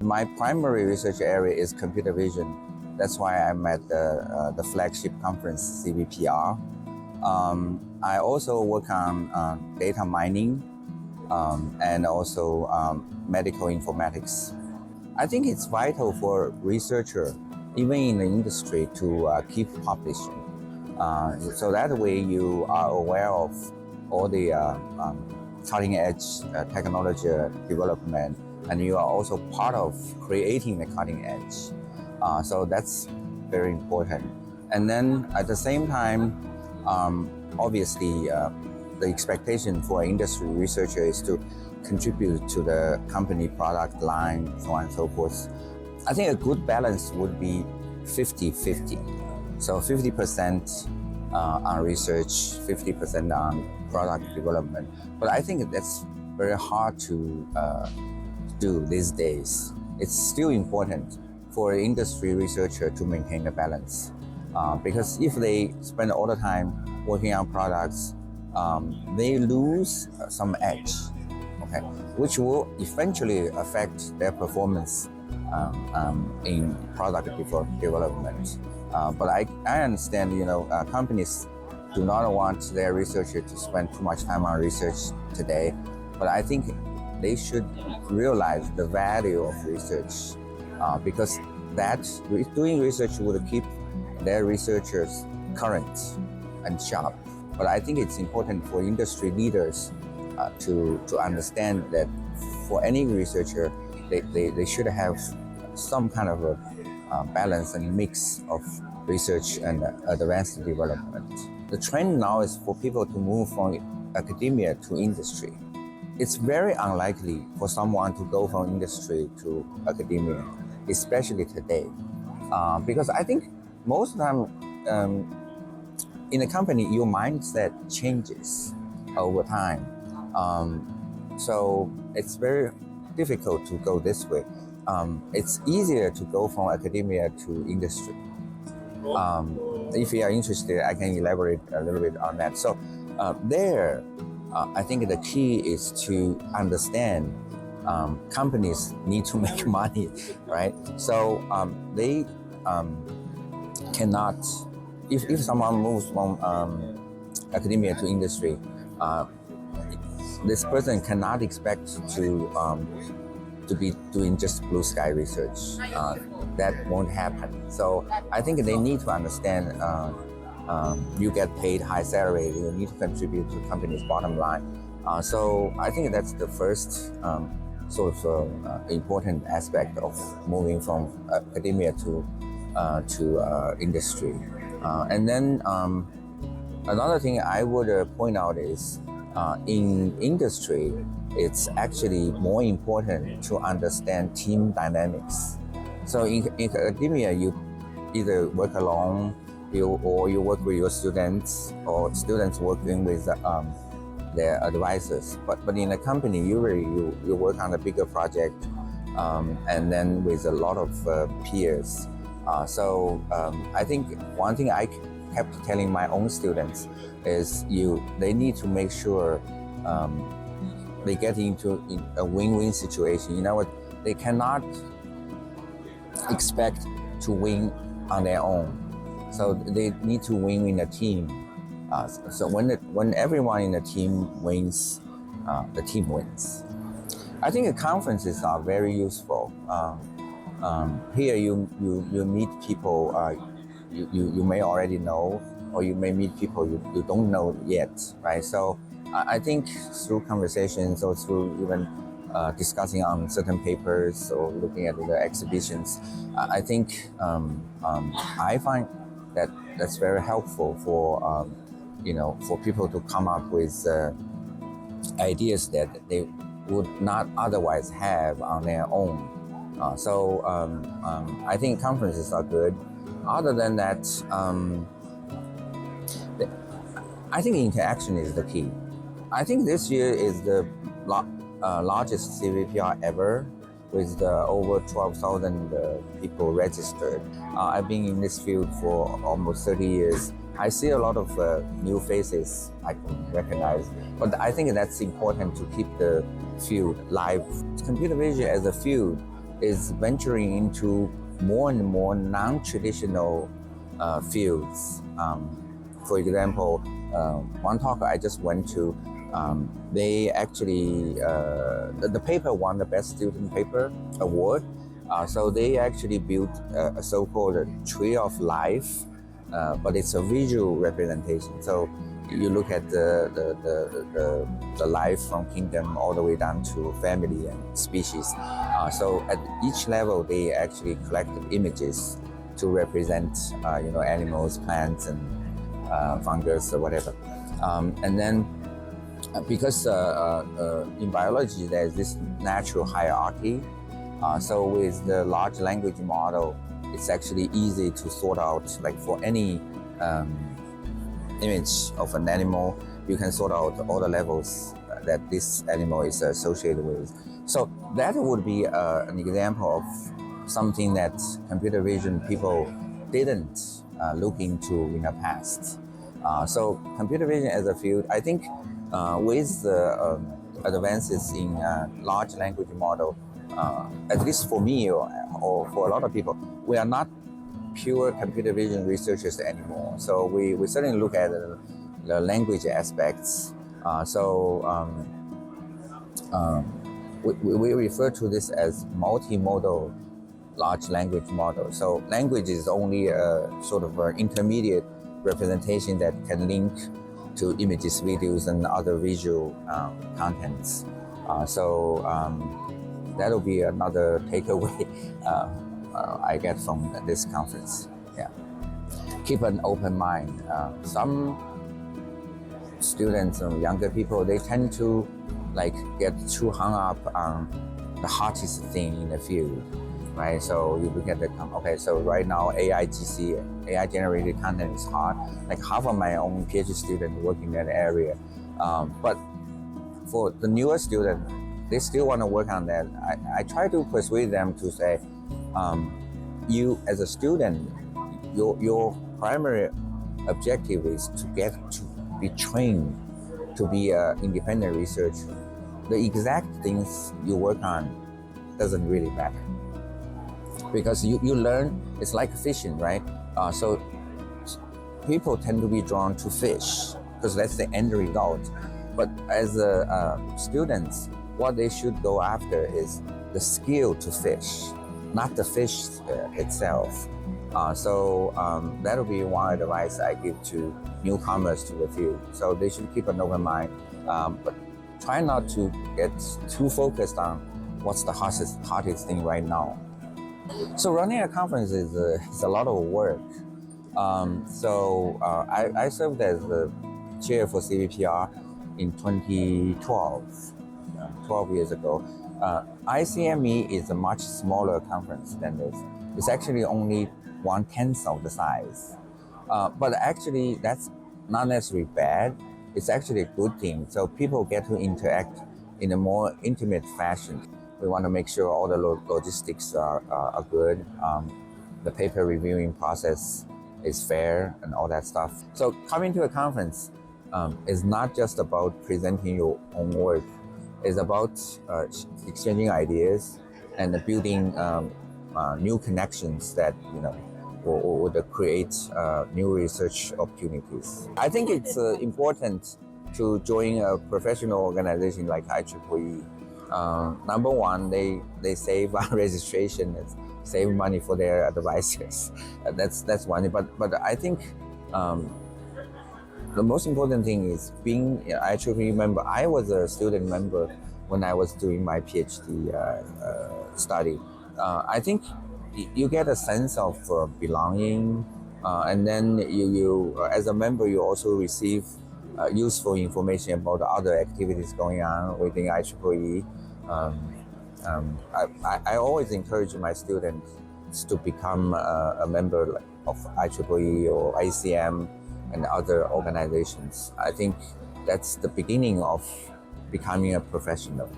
My primary research area is computer vision. That's why I'm at the flagship conference, CVPR. I also work on data mining and also medical informatics. I think it's vital for researcher, even in the industry, to keep publishing. So that way you are aware of all the cutting edge technology development, and you are also part of creating the cutting edge. So that's very important. And then at the same time, obviously, the expectation for an industry researcher is to contribute to the company product line, so on and so forth. I think a good balance would be 50-50. So 50% on research, 50% on product development. But I think that's very hard to do these days. It's still important for an industry researcher to maintain the balance. Because if they spend all the time working on products, they lose some edge, okay, which will eventually affect their performance in product development. But I understand, companies do not want their researcher to spend too much time on research today. But I think they should realize the value of research because doing research will keep their researchers current and sharp. But I think it's important for industry leaders to understand that for any researcher, they should have some kind of a balance and mix of research and advanced development. The trend now is for people to move from academia to industry. It's very unlikely for someone to go from industry to academia, especially today, because I think most of the time in a company, your mindset changes over time. So it's very difficult to go this way. It's easier to go from academia to industry. If you are interested, I can elaborate a little bit on that. So I think the key is to understand companies need to make money, right? So they cannot, if someone moves from academia to industry, this person cannot expect to be doing just blue sky research. That won't happen. So I think they need to understand you get paid high salary, you need to contribute to the company's bottom line. So I think that's the first sort of important aspect of moving from academia to industry. And then another thing I would point out is in industry, it's actually more important to understand team dynamics. So in academia, you either work alone or you work with your students, or students working with their advisors. But in a company, usually you work on a bigger project and then with a lot of peers. So I think one thing I kept telling my own students is they need to make sure they get into a win-win situation. You know what? They cannot expect to win on their own. So they need to win in a team. So when everyone in the team wins, the team wins. I think the conferences are very useful. Here you meet people you may already know, or you may meet people you don't know yet, right? So I think through conversations or through even discussing on certain papers or looking at the exhibitions, I think I find that's very helpful for for people to come up with ideas that they would not otherwise have on their own. So I think conferences are good. Other than that, I think interaction is the key. I think this year is the largest CVPR ever, with over 12,000 people registered. I've been in this field for almost 30 years. I see a lot of new faces I can recognize, but I think that's important to keep the field live. Computer vision as a field is venturing into more and more non-traditional fields. For example, one talk I just went to, they actually, the paper won the Best Student Paper Award. So they actually built a so-called Tree of Life, but it's a visual representation. So you look at the life from kingdom all the way down to family and species. So at each level, they actually collected images to represent, animals, plants, and fungus or whatever. And then, because in biology there's this natural hierarchy, so with the large language model, it's actually easy to sort out. Like for any image of an animal, you can sort out all the levels that this animal is associated with. So that would be an example of something that computer vision people didn't look into in the past. So computer vision as a field, I think with the advances in large language model, at least for me or for a lot of people, we are not pure computer vision researchers anymore. So we certainly look at the language aspects. We refer to this as multimodal large language model. So language is only a sort of an intermediate representation that can link to images, videos, and other visual contents. That'll be another takeaway I get from this conference. Yeah, keep an open mind. Some students and younger people, they tend to get too hung up on the hottest thing in the field, right? So you look at so right now AI generated content is hot. Like half of my own PhD students work in that area. But for the newer student, they still want to work on that. I try to persuade them to say, you as a student, your primary objective is to get to be trained to be an independent researcher. The exact things you work on doesn't really matter, because you learn. It's like fishing, right? So people tend to be drawn to fish because that's the end result. But as students, what they should go after is the skill to fish, not the fish itself. That'll be one advice I give to newcomers to the field. So they should keep an open mind, but try not to get too focused on what's the hottest thing right now. So running a conference is a lot of work. I served as the chair for CVPR in 2012, 12 years ago. ICME is a much smaller conference than this. It's actually only 1/10 of the size. But actually, that's not necessarily bad. It's actually a good thing. So people get to interact in a more intimate fashion. We want to make sure all the logistics are good. The paper reviewing process is fair and all that stuff. So coming to a conference is not just about presenting your own work. It's about exchanging ideas and building new connections that would create new research opportunities. I think it's important to join a professional organization like IEEE. Number one, they save on registration, save money for their advisors. That's one. But I think the most important thing is being an IEEE member. I was a student member when I was doing my PhD study. I think you get a sense of belonging, and then you as a member, you also receive useful information about the other activities going on within IEEE. I always encourage my students to become a member of IEEE or ICM and other organizations. I think that's the beginning of becoming a professional.